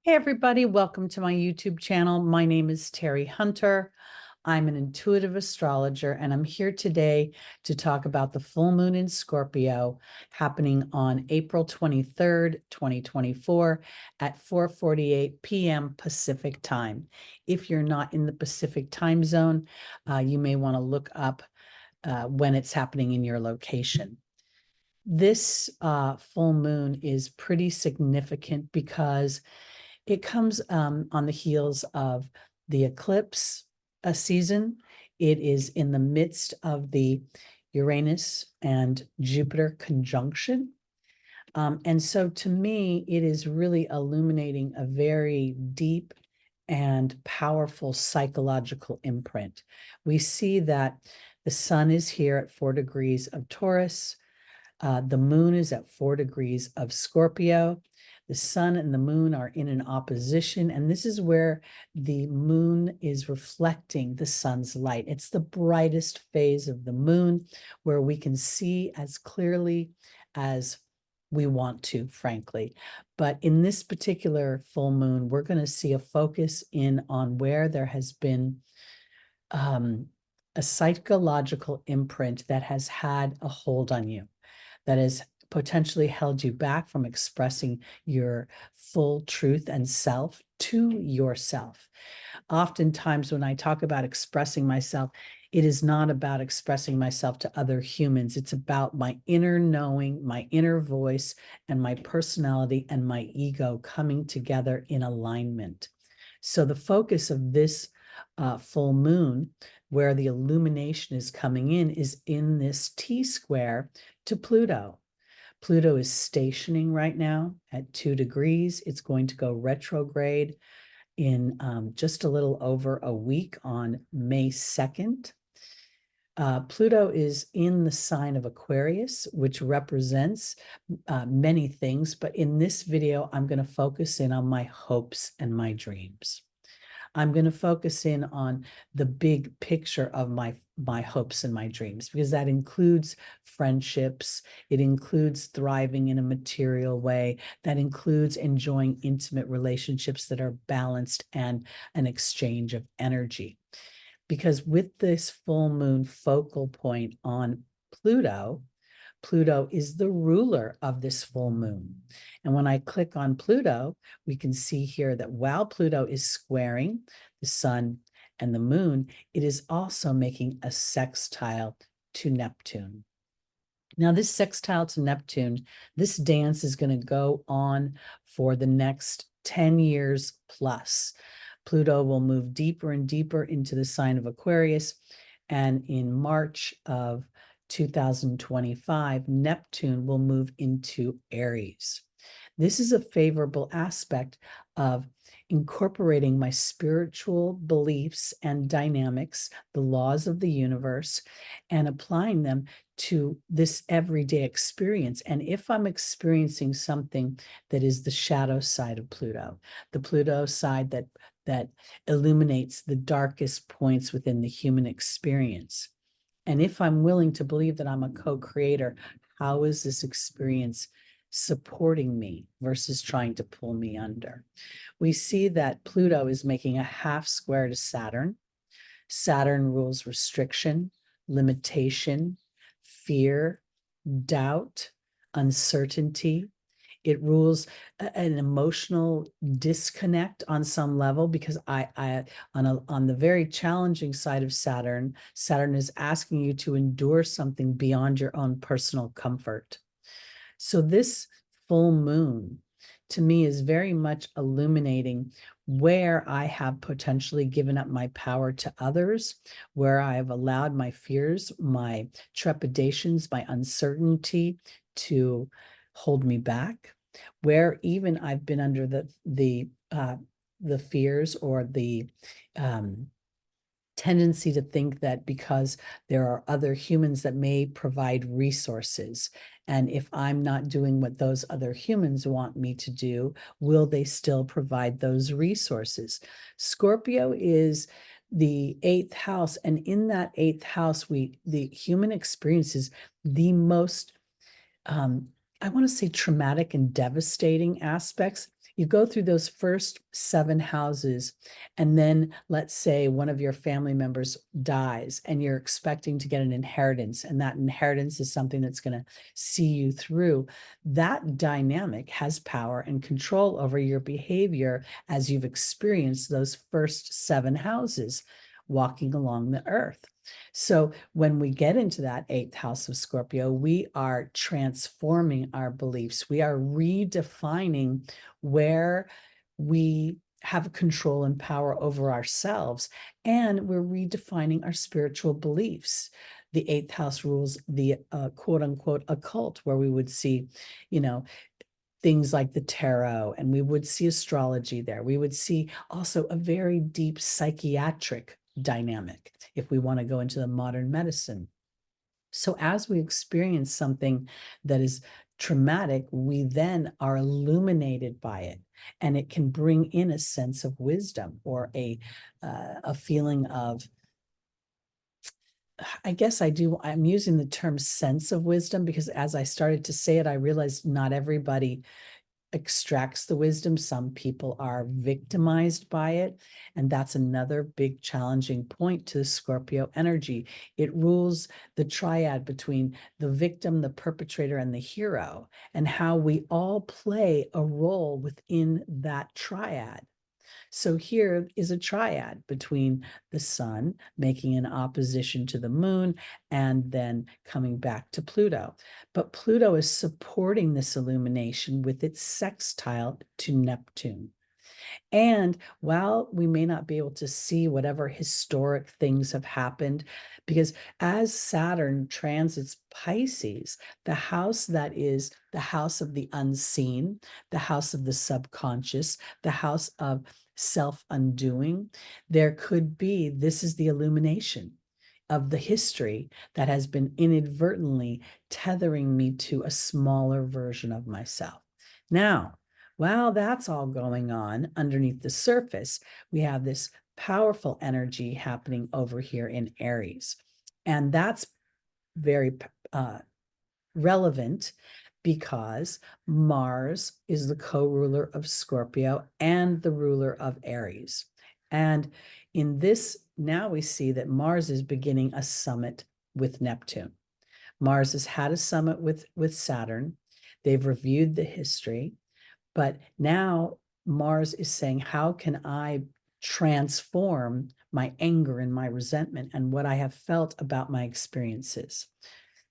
Hey everybody, welcome to my YouTube channel. My name is Teri Hunter. I'm an intuitive astrologer, and I'm here today to talk about the full moon in Scorpio happening on April 23rd, 2024 at 4:48 p.m. Pacific time. If you're not in the Pacific time zone, you may want to look up when it's happening in your location. This full moon is pretty significant because it comes on the heels of the eclipse season. It is in the midst of the Uranus and Jupiter conjunction. And so to me, it is really illuminating a very deep and powerful psychological imprint. We see that the sun is here at 4 degrees of Taurus. The moon is at 4 degrees of Scorpio. The sun and the moon are in an opposition, and this is where the moon is reflecting the sun's light. It's the brightest phase of the moon where we can see as clearly as we want to, frankly. But in this particular full moon, we're going to see a focus in on where there has been a psychological imprint that has had a hold on you, that has potentially held you back from expressing your full truth and self to yourself. Oftentimes, when I talk about expressing myself, it is not about expressing myself to other humans. It's about my inner knowing, my inner voice, and my personality and my ego coming together in alignment. So the focus of this full moon, where the illumination is coming in, is in this T-square to Pluto. Pluto is stationing right now at 2 degrees. It's going to go retrograde in just a little over a week on May 2nd. Pluto is in the sign of Aquarius, which represents many things, but in this video, I'm going to focus in on my hopes and my dreams. I'm going to focus in on the big picture of my hopes and my dreams, because that includes friendships. It includes thriving in a material way. That includes enjoying intimate relationships that are balanced and an exchange of energy. Because with this full moon focal point on Pluto, Pluto is the ruler of this full moon. And when I click on Pluto, we can see here that while Pluto is squaring the sun and the moon, it is also making a sextile to Neptune. Now, this sextile to Neptune, this dance is going to go on for the next 10 years plus. Pluto will move deeper and deeper into the sign of Aquarius. And in March of 2025, Neptune will move into Aries. This is a favorable aspect of incorporating my spiritual beliefs and dynamics, the laws of the universe, and applying them to this everyday experience. And if I'm experiencing something that is the shadow side of Pluto, the Pluto side that illuminates the darkest points within the human experience, and if I'm willing to believe that I'm a co-creator, how is this experience supporting me versus trying to pull me under? We see that Pluto is making a half square to Saturn. Saturn rules restriction, limitation, fear, doubt, uncertainty. It rules an emotional disconnect on some level, because on the very challenging side of Saturn, Saturn is asking you to endure something beyond your own personal comfort. So this full moon, to me, is very much illuminating where I have potentially given up my power to others, where I have allowed my fears, my trepidations, my uncertainty to hold me back, where even I've been under the fears or the tendency to think that because there are other humans that may provide resources, and if I'm not doing what those other humans want me to do, will they still provide those resources? Scorpio is the 8th house, and in that 8th house, the human experience is the most I want to say traumatic and devastating aspects. You go through those first 7 houses, and then let's say one of your family members dies and you're expecting to get an inheritance, and that inheritance is something that's going to see you through. That dynamic has power and control over your behavior as you've experienced those first 7 houses walking along the earth. So when we get into that 8th house of Scorpio, we are transforming our beliefs. We are redefining where we have control and power over ourselves, and we're redefining our spiritual beliefs. The 8th house rules the quote unquote occult, where we would see, things like the tarot, and we would see astrology there. We would see also a very deep psychiatric dynamic if we want to go into the modern medicine. So as we experience something that is traumatic, we then are illuminated by it, and it can bring in a sense of wisdom or a feeling of, I guess I'm using the term sense of wisdom because as I started to say it, I realized not everybody extracts the wisdom. Some people are victimized by it. And that's another big challenging point to the Scorpio energy. It rules the triad between the victim, the perpetrator, and the hero, and how we all play a role within that triad. So here is a triad between the sun making an opposition to the moon and then coming back to Pluto. But Pluto is supporting this illumination with its sextile to Neptune. And while we may not be able to see whatever historic things have happened, because as Saturn transits Pisces, the house that is the house of the unseen, the house of the subconscious, the house of self-undoing, there could be, this is the illumination of the history that has been inadvertently tethering me to a smaller version of myself. Now, while that's all going on underneath the surface, we have this powerful energy happening over here in Aries. And that's very relevant because Mars is the co-ruler of Scorpio and the ruler of Aries. And in this, now we see that Mars is beginning a summit with Neptune. Mars has had a summit with Saturn. They've reviewed the history. But now Mars is saying, how can I transform my anger and my resentment and what I have felt about my experiences?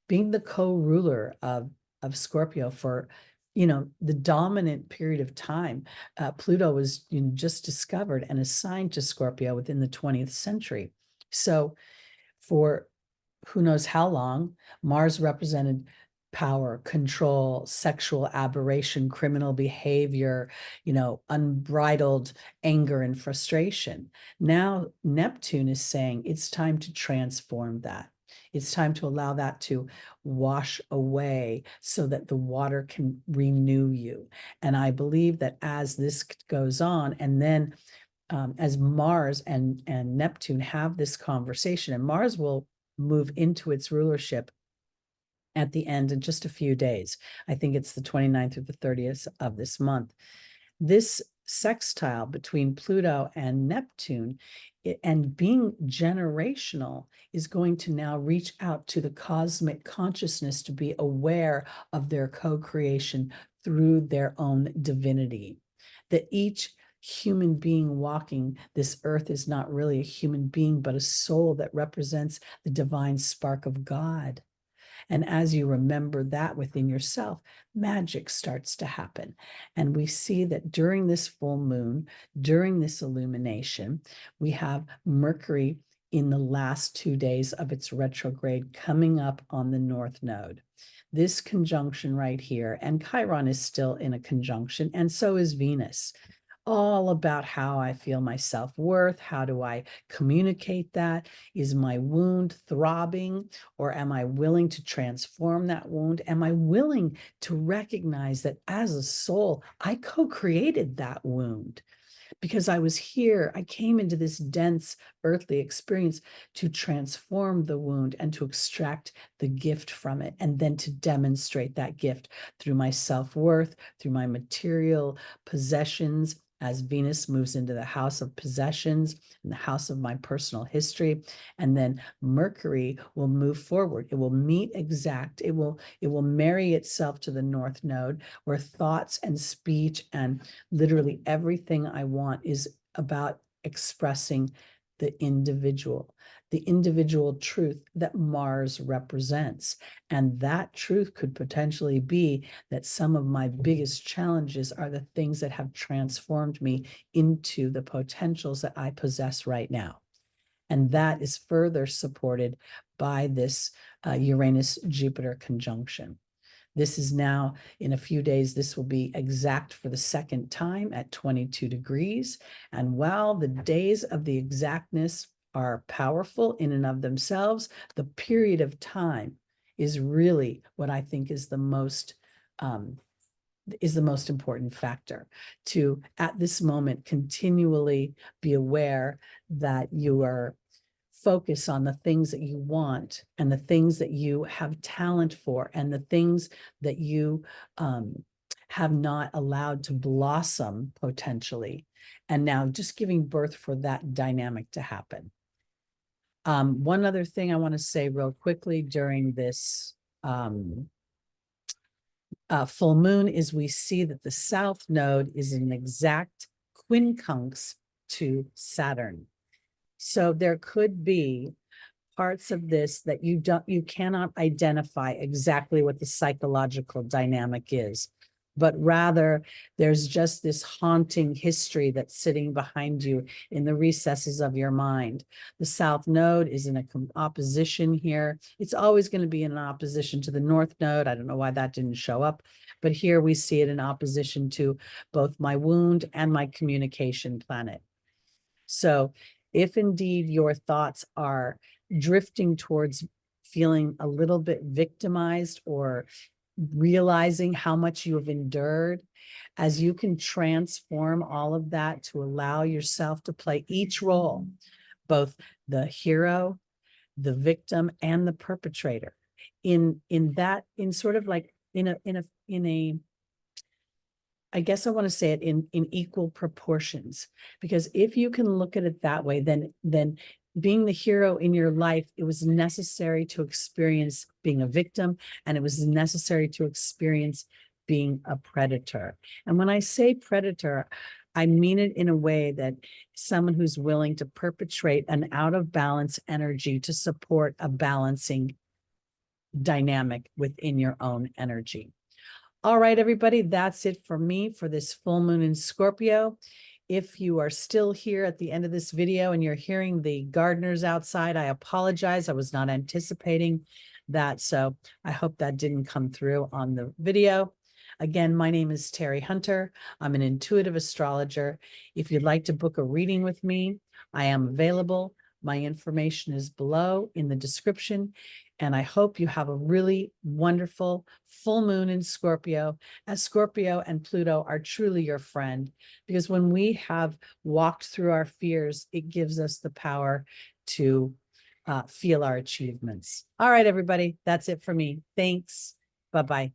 Being the co-ruler of Scorpio for, the dominant period of time, Pluto was just discovered and assigned to Scorpio within the 20th century. So for who knows how long, Mars represented power, control, sexual aberration, criminal behavior, unbridled anger and frustration. Now, Neptune is saying it's time to transform that. It's time to allow that to wash away so that the water can renew you. And I believe that as this goes on, and then as Mars and Neptune have this conversation, and Mars will move into its rulership at the end in just a few days. I think it's the 29th through the 30th of this month. This sextile between Pluto and Neptune and being generational is going to now reach out to the cosmic consciousness to be aware of their co-creation through their own divinity. That each human being walking this earth is not really a human being, but a soul that represents the divine spark of God. And as you remember that within yourself, magic starts to happen. And we see that during this full moon, during this illumination, we have Mercury in the last 2 days of its retrograde coming up on the North Node. This conjunction right here, and Chiron is still in a conjunction, and so is Venus. All about how I feel my self-worth. How do I communicate that? Is my wound throbbing, or am I willing to transform that wound? Am I willing to recognize that as a soul, I co-created that wound? because I was here. I came into this dense earthly experience to transform the wound and to extract the gift from it, and then to demonstrate that gift through my self-worth, through my material possessions, as Venus moves into the house of possessions and the house of my personal history. And then Mercury will move forward. It will meet exact. It will marry itself to the North Node, where thoughts and speech and literally everything I want is about expressing the individual truth that Mars represents. And that truth could potentially be that some of my biggest challenges are the things that have transformed me into the potentials that I possess right now. And that is further supported by this Uranus-Jupiter conjunction. This is now, in a few days, this will be exact for the second time at 22 degrees. And while the days of the exactness are powerful in and of themselves, the period of time is really what I think is the most important factor, to, at this moment, continually be aware that you are focus on the things that you want and the things that you have talent for and the things that you have not allowed to blossom potentially. And now just giving birth for that dynamic to happen. One other thing I want to say real quickly during this full moon is we see that the South Node is an exact quincunx to Saturn. So there could be parts of this that you cannot identify exactly what the psychological dynamic is, but rather there's just this haunting history that's sitting behind you in the recesses of your mind. The South Node is in an opposition here. It's always going to be in an opposition to the North Node. I don't know why that didn't show up, but here we see it in opposition to both my wound and my communication planet. So if indeed your thoughts are drifting towards feeling a little bit victimized or realizing how much you have endured, as you can transform all of that to allow yourself to play each role, both the hero, the victim, and the perpetrator, in sort of like in a I guess I want to say it in equal proportions, because if you can look at it that way, then being the hero in your life, it was necessary to experience being a victim, and it was necessary to experience being a predator. And when I say predator, I mean it in a way that someone who's willing to perpetrate an out of balance energy to support a balancing dynamic within your own energy. All right, everybody, that's it for me for this full moon in Scorpio. If you are still here at the end of this video and you're hearing the gardeners outside, I apologize. I was not anticipating that, so I hope that didn't come through on the video. Again, my name is Teri Hunter. I'm an intuitive astrologer. If you'd like to book a reading with me, I am available. My information is below in the description. And I hope you have a really wonderful full moon in Scorpio, as Scorpio and Pluto are truly your friend, because when we have walked through our fears, it gives us the power to feel our achievements. All right, everybody, that's it for me. Thanks. Bye-bye.